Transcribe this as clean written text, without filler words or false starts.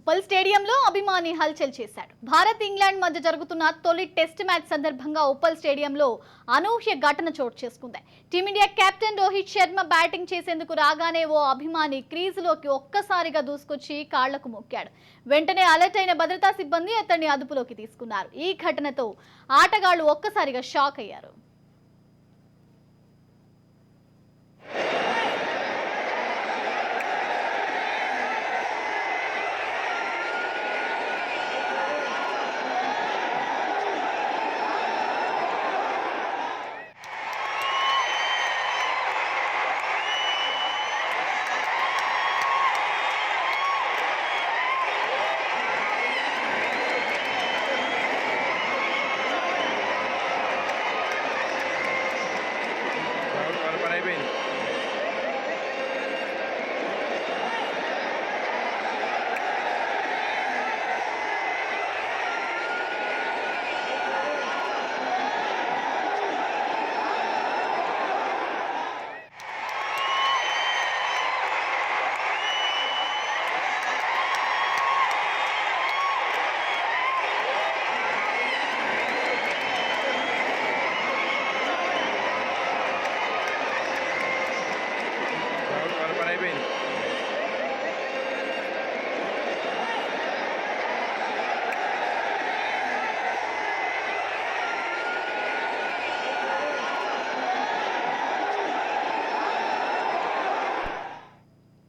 ఉప్పల్ స్టేడియంలో అభిమాని హల్చల్ చేశాడు. భారత్ ఇంగ్లాండ్ మధ్య జరుగుతున్న తొలి టెస్ట్ మ్యాచ్ సందర్భంగా ఉప్పల్ స్టేడియంలో అనూహ్య ఘటన చోటు చేసుకుంది. Team India captain Rohit Sharma batting చేసేందుకు రాగానే ఓ అభిమాని క్రీజులోకి ఒక్కసారిగా దూసుకొచ్చి కాళ్లకు మొక్కాడు. వెంటనే అలర్ట్ అయిన భద్రతా సిబ్బంది అతన్ని అదుపులోకి తీసుకున్నారు. ఈ ఘటనతో ఆటగాళ్లు ఒక్కసారిగా షాక్ అయ్యారు.